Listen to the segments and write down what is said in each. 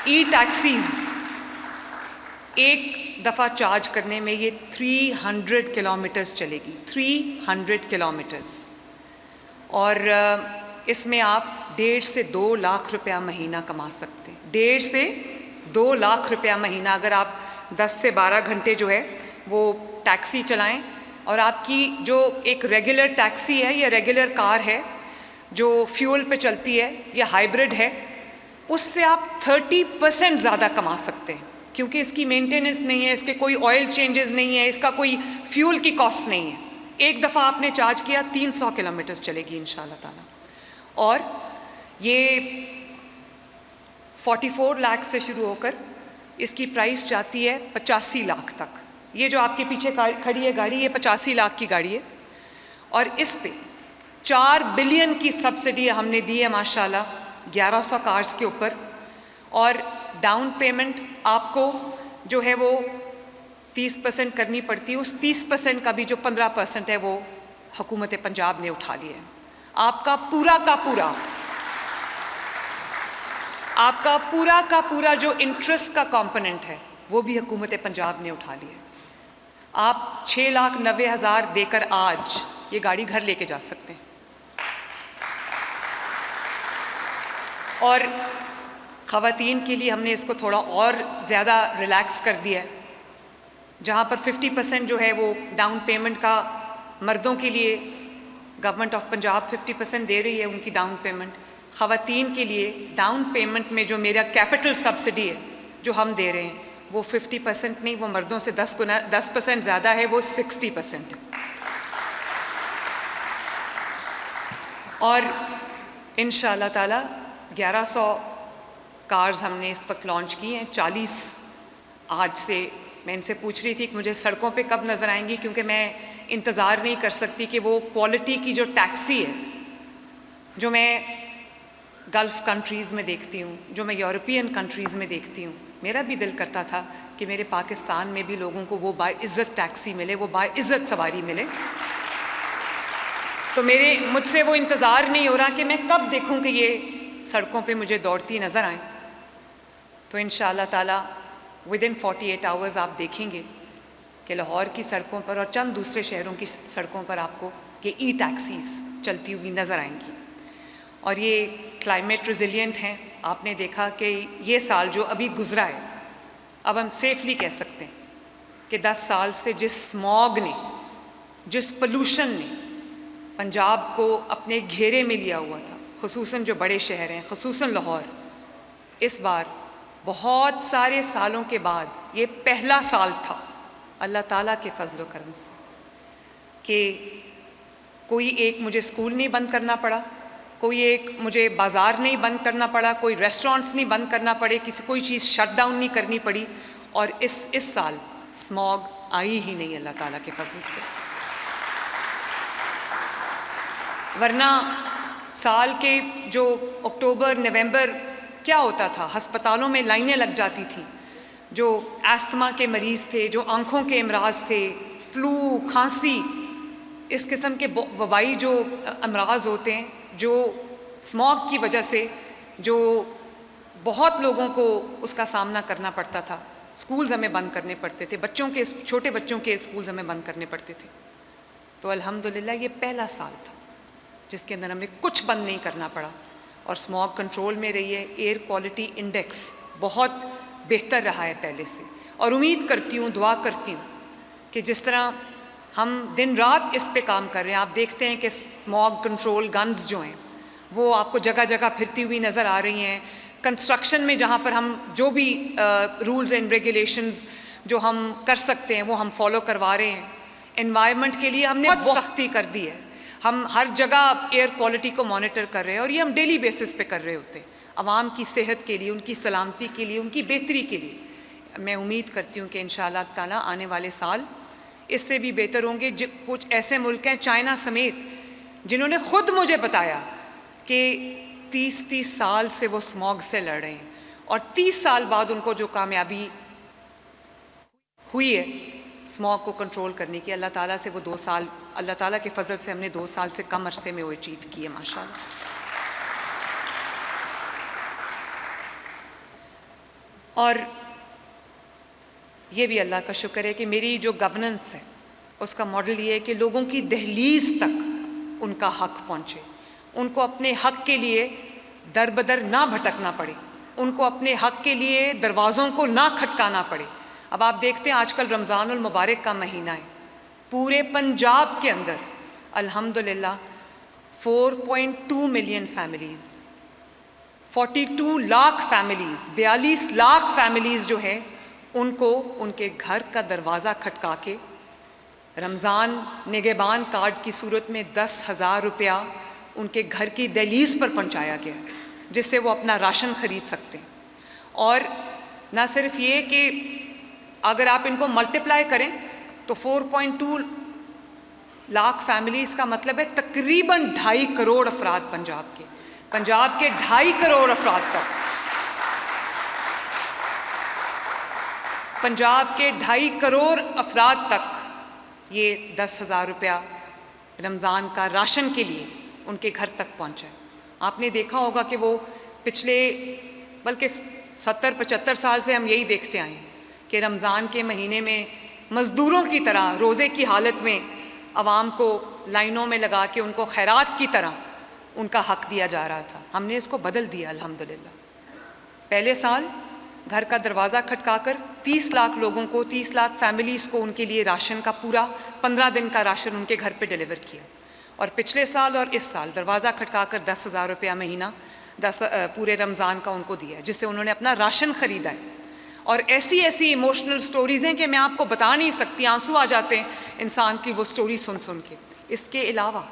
ई taxis एक दफ़ा charge करने में ये 300 किलोमीटर्स चलेगी, 300 किलोमीटर्स। और इसमें आप 1.5 से 2 लाख रुपया महीना कमा सकते हैं। 1.5 से 2 लाख रुपया महीना अगर आप 10 से 12 घंटे जो है वो टैक्सी चलाएं, और आपकी जो एक रेगुलर टैक्सी है या रेगुलर कार है जो फ्यूल पे चलती है या हाइब्रिड है, उससे आप 30% ज़्यादा कमा सकते हैं, क्योंकि इसकी मेंटेनेंस नहीं है, इसके कोई ऑयल चेंजेस नहीं है, इसका कोई फ्यूल की कॉस्ट नहीं है। एक दफ़ा आपने चार्ज किया 300 किलोमीटर्स चलेगी इंशाल्लाह ताला। और ये 44 लाख से शुरू होकर इसकी प्राइस जाती है 85 लाख तक। ये जो आपके पीछे खड़ी है गाड़ी, ये 85 लाख की गाड़ी है, और इस पे 4 बिलियन की सब्सिडी हमने दी है माशाल्लाह 1100 कार्स के ऊपर। और डाउन पेमेंट आपको जो है वो 30% करनी पड़ती है। उस 30% का भी जो 15% है वो हुकूमत पंजाब ने उठा लिया है। आपका पूरा का पूरा जो इंटरेस्ट का कंपोनेंट है वो भी हुकूमत पंजाब ने उठा लिया है। आप 6,90,000 देकर आज ये गाड़ी घर लेके जा सकते हैं। और ख़वातीन के लिए हमने इसको थोड़ा और ज़्यादा रिलैक्स कर दिया है, जहाँ पर 50% जो है वो डाउन पेमेंट का मर्दों के लिए गवर्नमेंट ऑफ पंजाब 50% दे रही है उनकी डाउन पेमेंट। ख़वातीन के लिए डाउन पेमेंट में जो मेरा कैपिटल सब्सिडी है जो हम दे रहे हैं वो 50% नहीं, वो मर्दों से 10% ज़्यादा है, वो 60% है। और इंशाअल्लाह ताला 1100 कार्स हमने इस वक्त लॉन्च की हैं। 40 आज से मैं इनसे पूछ रही थी कि मुझे सड़कों पे कब नज़र आएंगी, क्योंकि मैं इंतज़ार नहीं कर सकती कि वो क्वालिटी की जो टैक्सी है जो मैं गल्फ़ कंट्रीज़ में देखती हूँ, जो मैं यूरोपियन कंट्रीज़ में देखती हूँ। मेरा भी दिल करता था कि मेरे पाकिस्तान में भी लोगों को वो बाइज़्ज़त टैक्सी मिले, वो बाइज़्ज़त सवारी मिले। तो मुझसे वो इंतज़ार नहीं हो रहा कि मैं कब देखूँ कि ये सड़कों पे मुझे दौड़ती नज़र आएँ। तो इंशाअल्लाह ताला विदिन 48 आवर्स आप देखेंगे कि लाहौर की सड़कों पर और चंद दूसरे शहरों की सड़कों पर आपको ये ई टैक्सीज़ चलती हुई नज़र आएंगी। और ये क्लाइमेट रेजिलिएंट हैं। आपने देखा कि ये साल जो अभी गुज़रा है, अब हम सेफली कह सकते हैं कि 10 साल से जिस स्मॉग ने, जिस पोल्यूशन ने पंजाब को अपने घेरे में लिया हुआ था, खुसूसन जो बड़े शहर हैं, खुसूसन लाहौर, इस बार बहुत सारे सालों के बाद ये पहला साल था अल्लाह ताला के फजल करम से कि कोई एक मुझे स्कूल नहीं बंद करना पड़ा, कोई एक मुझे बाज़ार नहीं बंद करना पड़ा, कोई रेस्टोरेंट्स नहीं बंद करना पड़े, कोई चीज़ शट डाउन नहीं करनी पड़ी। और इस साल स्मॉग आई ही नहीं अल्लाह ताला के फजल से। वरना साल के जो अक्टूबर नवंबर क्या होता था, अस्पतालों में लाइनें लग जाती थी। जो एस्थमा के मरीज़ थे, जो आँखों के अमराज थे, फ्लू, खांसी, इस किस्म के वबाई जो अमराज होते हैं, जो स्मॉग की वजह से जो बहुत लोगों को उसका सामना करना पड़ता था। स्कूल्स हमें बंद करने पड़ते थे, छोटे बच्चों के स्कूल्स हमें बंद करने पड़ते थे। तो अल्हम्दुलिल्लाह ये पहला साल था जिसके अंदर हमें कुछ बंद नहीं करना पड़ा और स्मॉग कंट्रोल में रही है। एयर क्वालिटी इंडेक्स बहुत बेहतर रहा है पहले से। और उम्मीद करती हूँ, दुआ करती हूँ कि जिस तरह हम दिन रात इस पे काम कर रहे हैं, आप देखते हैं कि स्मॉग कंट्रोल गन्स जो हैं वो आपको जगह जगह फिरती हुई नज़र आ रही हैं। कंस्ट्रक्शन में जहाँ पर हम जो भी रूल्स एंड रेगुलेशंस जो हम कर सकते हैं वो हम फॉलो करवा रहे हैं। एनवायरनमेंट के लिए हमने बहुत सख्ती कर दी है। हम हर जगह एयर क्वालिटी को मॉनिटर कर रहे हैं और ये हम डेली बेसिस पे कर रहे होते हैं, आवाम की सेहत के लिए, उनकी सलामती के लिए, उनकी बेहतरी के लिए। मैं उम्मीद करती हूँ कि इंशाअल्लाह ताला आने वाले साल इससे भी बेहतर होंगे। कुछ ऐसे मुल्क हैं, चाइना समेत, जिन्होंने खुद मुझे बताया कि 30 साल से वो स्मॉग से लड़ रहे हैं और 30 साल बाद उनको जो कामयाबी हुई है स्मॉग को कंट्रोल करने की, अल्लाह ताला से वो 2 साल, अल्लाह ताला के फजल से हमने 2 साल से कम अरसे में वो अचीव किए माशाल्लाह। और ये भी अल्लाह का शुक्र है कि मेरी जो गवर्नेंस है उसका मॉडल ये है कि लोगों की दहलीज तक उनका हक पहुँचे, उनको अपने हक के लिए दर बदर ना भटकना पड़े, उनको अपने हक के लिए दरवाज़ों को ना खटकाना पड़े। अब आप देखते हैं आजकल रमज़ानुल मुबारक का महीना है, पूरे पंजाब के अंदर अल्हम्दुलिल्लाह 4.2 million families, 42 lakh families, 42 lakh families जो है उनको उनके घर का दरवाज़ा खटका के रमज़ान निगहबान कार्ड की सूरत में 10,000 रुपया उनके घर की दहलीज पर पहुंचाया गया, जिससे वो अपना राशन खरीद सकते हैं। और ना सिर्फ ये कि अगर आप इनको मल्टीप्लाई करें तो 4.2 लाख फैमिलीज़ का मतलब है तकरीबन 2.5 करोड़ अफराद पंजाब के 2.5 करोड़ अफराद तक, पंजाब के 2.5 करोड़ अफराद तक ये 10,000 रुपया रमज़ान का राशन के लिए उनके घर तक पहुंचा है। आपने देखा होगा कि वो पिछले बल्कि 70-75 साल से हम यही देखते आए हैं कि रमज़ान के महीने में मज़दूरों की तरह रोज़े की हालत में आवाम को लाइनों में लगा के उनको खैरात की तरह उनका हक दिया जा रहा था। हमने इसको बदल दिया अल्हम्दुलिल्लाह। पहले साल घर का दरवाज़ा खटकाकर 30 लाख लोगों को, 30 लाख फैमिलीज़ को उनके लिए राशन का पूरा 15 दिन का राशन उनके घर पे डिलीवर किया। और पिछले साल और इस साल दरवाज़ा खटकाकर 10,000 रुपया महीना पूरे रमज़ान का उनको दिया है, जिससे उन्होंने अपना राशन ख़रीदा है। और ऐसी ऐसी इमोशनल स्टोरीज़ हैं कि मैं आपको बता नहीं सकती, आंसू आ जाते हैं इंसान की वो स्टोरी सुन सुन के। इसके अलावा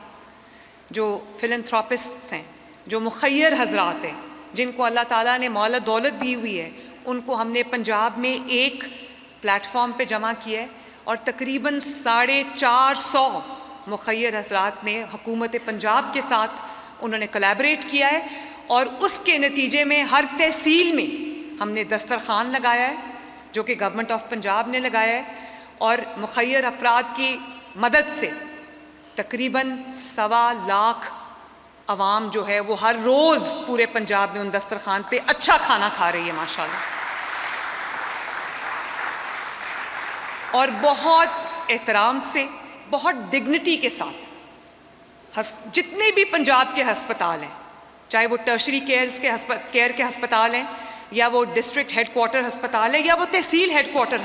जो फिलैंथ्रोपिस्ट्स हैं, जो मुखय्यर हजरात हैं, जिनको अल्लाह ताला ने मौला दौलत दी हुई है, उनको हमने पंजाब में एक प्लेटफॉर्म पे जमा किया है और तकरीबन 450 मुखय्यर हजरात ने हुकूमत पंजाब के साथ उन्होंने कोलैबोरेट किया है। और उसके नतीजे में हर तहसील में हमने दस्तरखान लगाया है, जो कि गवर्नमेंट ऑफ पंजाब ने लगाया है, और मुखय्यर अफराद की मदद से तकरीबन 1.25 लाख अवाम जो है वो हर रोज़ पूरे पंजाब में उन दस्तरखान पे अच्छा खाना खा रही है माशाल्लाह। और बहुत एहतराम से, बहुत डिग्निटी के साथ जितने भी पंजाब के हस्पताल हैं, चाहे वो टर्शरी केयर के हस्पताल हैं, या वो डिस्ट्रिक्ट हेडक्वार्टर अस्पताल है, या वो तहसील हेडक्वार्टर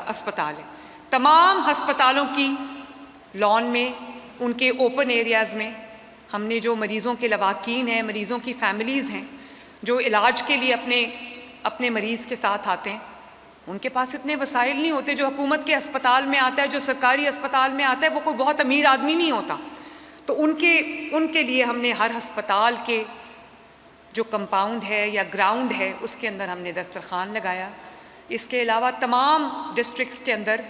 अस्पताल है, तमाम हस्पतालों की लॉन में, उनके ओपन एरियाज़ में हमने जो मरीज़ों के लवाकीन हैं, मरीज़ों की फैमिलीज़ हैं, जो इलाज के लिए अपने मरीज़ के साथ आते हैं, उनके पास इतने वसाइल नहीं होते। जो हुकूमत के अस्पताल में आता है, जो सरकारी अस्पताल में आता है, वो कोई बहुत अमीर आदमी नहीं होता। तो उनके लिए हमने हर हस्पताल के जो कंपाउंड है या ग्राउंड है उसके अंदर हमने दस्तरखान लगाया। इसके अलावा तमाम डिस्ट्रिक्ट्स के अंदर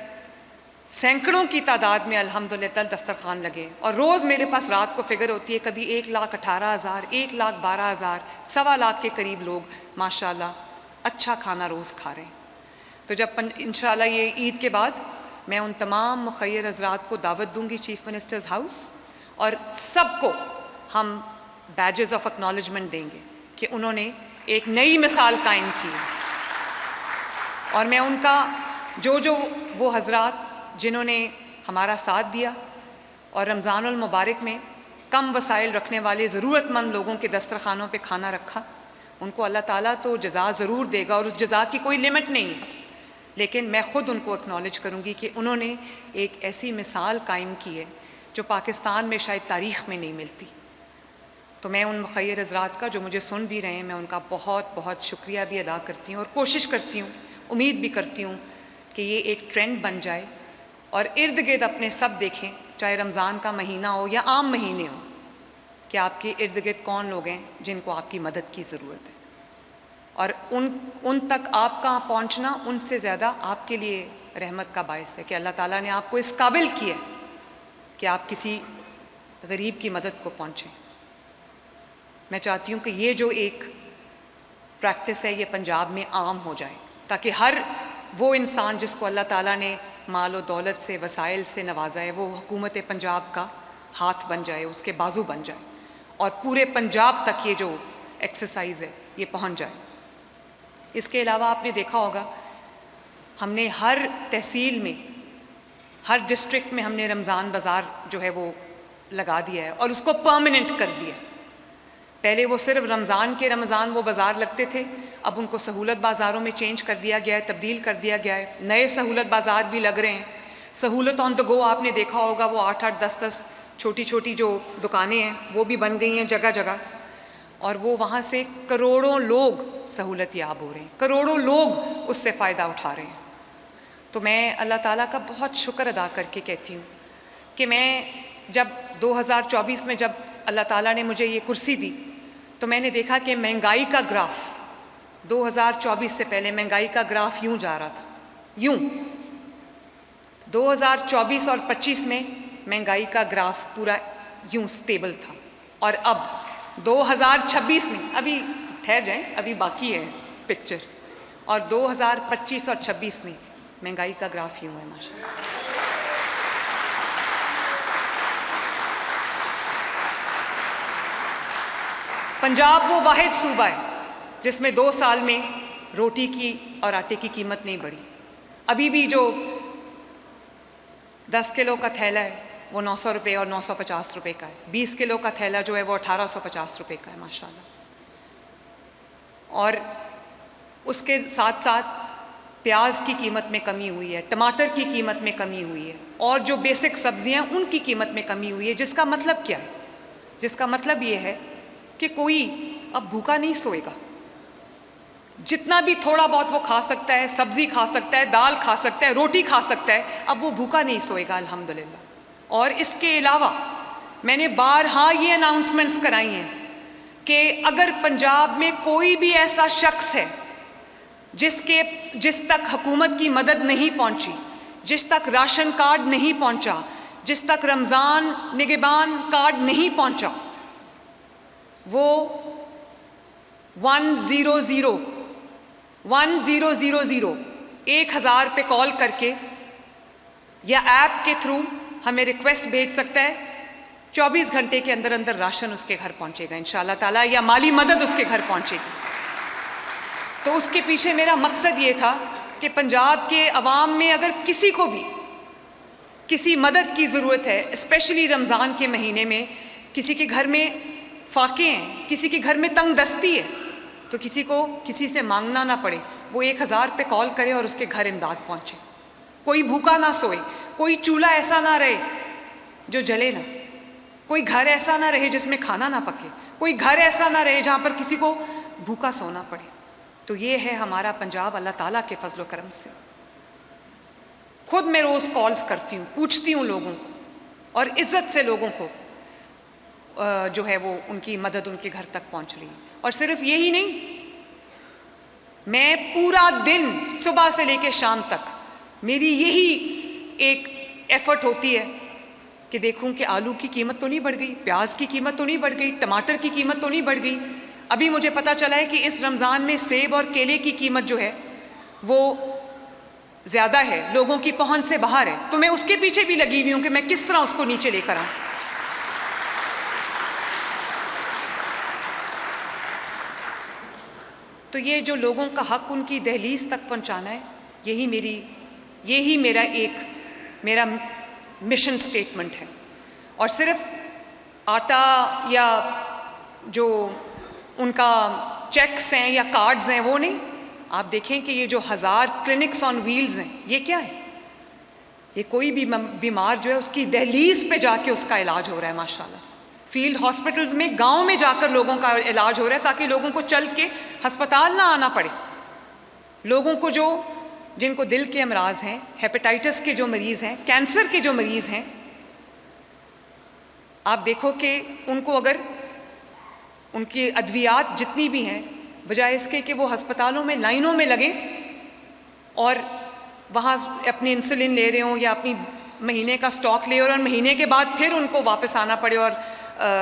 सैकड़ों की तादाद में अल्हम्दुलिल्लाह दस्तरखान लगे। और रोज़ मेरे पास रात को फिगर होती है, कभी 1,18,000, 1,12,000, 1.25 लाख के करीब लोग माशाल्लाह अच्छा खाना रोज़ खा रहे हैं। तो जब इंशाल्लाह ये ईद के बाद मैं उन तमाम मुखय्यर हज़रात को दावत दूंगी चीफ मिनिस्टर्स हाउस, और सबको हम बैजेस ऑफ एक्नॉलेजमेंट देंगे कि उन्होंने एक नई मिसाल कायम की है। और मैं उनका जो वो हज़रात जिन्होंने हमारा साथ दिया और रमज़ानुल मुबारक में कम वसाइल रखने वाले ज़रूरतमंद लोगों के दस्तरखानों पे खाना रखा, उनको अल्लाह ताला तो जज़ा ज़रूर देगा और उस जज़ा की कोई लिमिट नहीं है। लेकिन मैं ख़ुद उनको एक्नॉलेज करूँगी कि उन्होंने एक ऐसी मिसाल कायम की है जो पाकिस्तान में शायद तारीख़ में नहीं मिलती। तो मैं उन मुखय्यर हज़रात का, जो मुझे सुन भी रहे हैं, मैं उनका बहुत बहुत शुक्रिया भी अदा करती हूँ और कोशिश करती हूँ, उम्मीद भी करती हूँ कि ये एक ट्रेंड बन जाए और इर्द गिर्द अपने सब देखें, चाहे रमज़ान का महीना हो या आम महीने हो, कि आपके इर्द गिर्द कौन लोग हैं जिनको आपकी मदद की ज़रूरत है। और उन तक आपका पहुँचना उनसे ज़्यादा आपके लिए रहमत का बायस है कि अल्लाह ताला ने आपको इस काबिल किया कि आप किसी गरीब की मदद को पहुँचें। मैं चाहती हूँ कि ये जो एक प्रैक्टिस है ये पंजाब में आम हो जाए, ताकि हर वो इंसान जिसको अल्लाह ताला ने माल और दौलत से, वसाइल से नवाजा है, वो हुकूमत पंजाब का हाथ बन जाए, उसके बाजू बन जाए और पूरे पंजाब तक ये जो एक्सरसाइज है ये पहुँच जाए। इसके अलावा आपने देखा होगा हमने हर तहसील में, हर डिस्ट्रिक्ट में हमने रमज़ान बाज़ार जो है वो लगा दिया है और उसको परमानेंट कर दिया। पहले वो सिर्फ रमज़ान वो बाज़ार लगते थे, अब उनको सहूलत बाज़ारों में चेंज कर दिया गया है, तब्दील कर दिया गया है। नए सहूलत बाज़ार भी लग रहे हैं। सहूलत ऑन द गो आपने देखा होगा, वो 8-8, 10-10 छोटी छोटी जो दुकानें हैं वो भी बन गई हैं जगह जगह, और वो वहाँ से करोड़ों लोग सहूलत याब हो रहे हैं, करोड़ों लोग उससे फ़ायदा उठा रहे हैं। तो मैं अल्लाह ताला का बहुत शुक्र अदा करके कहती हूँ कि मैं जब 2024 में जब अल्लाह ताला ने मुझे ये कुर्सी दी तो मैंने देखा कि महंगाई का ग्राफ 2024 से पहले महंगाई का ग्राफ यूं जा रहा था, यूं। 2024 और 25 में महंगाई का ग्राफ पूरा यूं स्टेबल था, और अब 2026 में, अभी ठहर जाएं, अभी बाकी है पिक्चर, और 2025 और 26 में महंगाई का ग्राफ यूं है माशाल्लाह। पंजाब वो वाहिद सूबा है जिसमें 2 साल में रोटी की और आटे की कीमत नहीं बढ़ी। अभी भी जो 10 किलो का थैला है वो 900 रुपये और 950 रुपये का है। 20 किलो का थैला जो है वो 1850 रुपये का है माशाल्लाह। और उसके साथ साथ प्याज की कीमत में कमी हुई है, टमाटर की कीमत में कमी हुई है, और जो बेसिक सब्जियां उनकी कीमत में कमी हुई है। जिसका मतलब क्या है? जिसका मतलब ये है कि कोई अब भूखा नहीं सोएगा। जितना भी थोड़ा बहुत वो खा सकता है, सब्जी खा सकता है, दाल खा सकता है, रोटी खा सकता है, अब वो भूखा नहीं सोएगा अल्हम्दुलिल्लाह। और इसके अलावा मैंने बारहा ये अनाउंसमेंट्स कराई हैं कि अगर पंजाब में कोई भी ऐसा शख्स है जिस तक हुकूमत की मदद नहीं पहुंची, जिस तक राशन कार्ड नहीं पहुंचा, जिस तक रमज़ान निगहबान कार्ड नहीं पहुंचा, वो 1000 पे कॉल करके या ऐप के थ्रू हमें रिक्वेस्ट भेज सकता है। 24 घंटे के अंदर अंदर राशन उसके घर पहुंचेगा इंशाअल्लाह ताला, या माली मदद उसके घर पहुंचेगी। तो उसके पीछे मेरा मकसद ये था कि पंजाब के अवाम में अगर किसी को भी किसी मदद की ज़रूरत है, स्पेशली रमज़ान के महीने में, किसी के घर में फाके हैं, किसी के घर में तंग दस्ती है, तो किसी को किसी से मांगना ना पड़े, वो 1000 पे कॉल करे और उसके घर इमदाद पहुंचे। कोई भूखा ना सोए, कोई चूल्हा ऐसा ना रहे जो जले ना, कोई घर ऐसा ना रहे जिसमें खाना ना पके, कोई घर ऐसा ना रहे जहाँ पर किसी को भूखा सोना पड़े। तो ये है हमारा पंजाब अल्लाह ताला के फजल करम से। खुद मैं रोज़ कॉल्स करती हूँ, पूछती हूँ लोगों को, और इज़्ज़त से लोगों को जो है वो उनकी मदद उनके घर तक पहुँच रही है। और सिर्फ यही नहीं, मैं पूरा दिन सुबह से लेकर शाम तक मेरी यही एक एफर्ट होती है कि देखूं कि आलू की कीमत तो नहीं बढ़ गई, प्याज की कीमत तो नहीं बढ़ गई, टमाटर की कीमत तो नहीं बढ़ गई। अभी मुझे पता चला है कि इस रमज़ान में सेब और केले की कीमत जो है वो ज़्यादा है, लोगों की पहुंच से बाहर है। तो मैं उसके पीछे भी लगी हुई हूँ कि मैं किस तरह उसको नीचे लेकर आऊँ। तो ये जो लोगों का हक उनकी दहलीज तक पहुंचाना है, यही मेरा मिशन स्टेटमेंट है। और सिर्फ आटा या जो उनका चेक्स हैं या कार्ड्स हैं वो नहीं, आप देखें कि ये जो 1000 क्लिनिक्स ऑन व्हील्स हैं, ये क्या है? ये कोई भी बीमार जो है उसकी दहलीज पे जाके उसका इलाज हो रहा है माशाल्लाह। फील्ड हॉस्पिटल्स में गांव में जाकर लोगों का इलाज हो रहा है ताकि लोगों को चल के अस्पताल ना आना पड़े। लोगों को जिनको दिल के अमराज हैं, हेपेटाइटिस के जो मरीज़ हैं, कैंसर के जो मरीज़ हैं, आप देखो कि उनको अगर उनकी अद्वियात जितनी भी हैं, बजाय इसके कि वो अस्पतालों में लाइनों में लगे और वहाँ अपनी इंसुलिन ले रहे हों या अपनी महीने का स्टॉक ले और महीने के बाद फिर उनको वापस आना पड़े और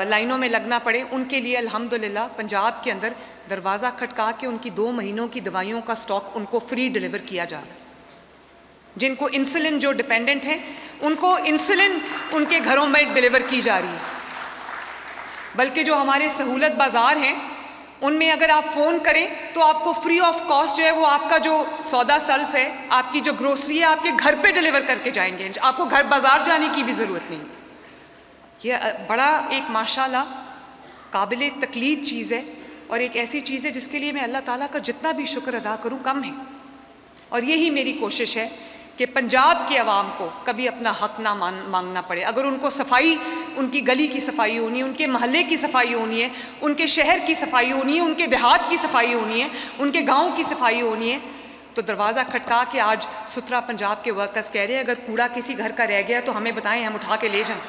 लाइनों में लगना पड़े, उनके लिए अल्हम्दुलिल्लाह पंजाब के अंदर दरवाज़ा खटका के उनकी 2 महीनों की दवाइयों का स्टॉक उनको फ्री डिलीवर किया जा रहा है। जिनको इंसुलिन जो डिपेंडेंट हैं उनको इंसुलिन उनके घरों में डिलीवर की जा रही है। बल्कि जो हमारे सहूलत बाज़ार हैं उनमें अगर आप फ़ोन करें तो आपको फ्री ऑफ कॉस्ट जो है वो आपका जो सौदा सल्फ है, आपकी जो ग्रोसरी है, आपके घर पे डिलीवर करके जाएंगे। आपको घर बाज़ार जाने की भी ज़रूरत नहीं। ये बड़ा एक माशाल्लाह काबिल तकलीद चीज़ है और एक ऐसी चीज़ है जिसके लिए मैं अल्लाह ताला का जितना भी शुक्र अदा करूं कम है। और यही मेरी कोशिश है कि पंजाब के अवाम को कभी अपना हक ना मांगना पड़े। अगर उनको सफाई, उनकी गली की सफाई होनी है, उनके महल्ले की सफाई होनी है, उनके शहर की सफाई होनी है, उनके देहात की सफाई होनी है, उनके गांव की सफाई होनी है, तो दरवाज़ा खटका के आज सुथरा पंजाब के वर्कर्स कह रहे हैं अगर कूड़ा किसी घर का रह गया तो हमें बताएं, हम उठा के ले जाएं।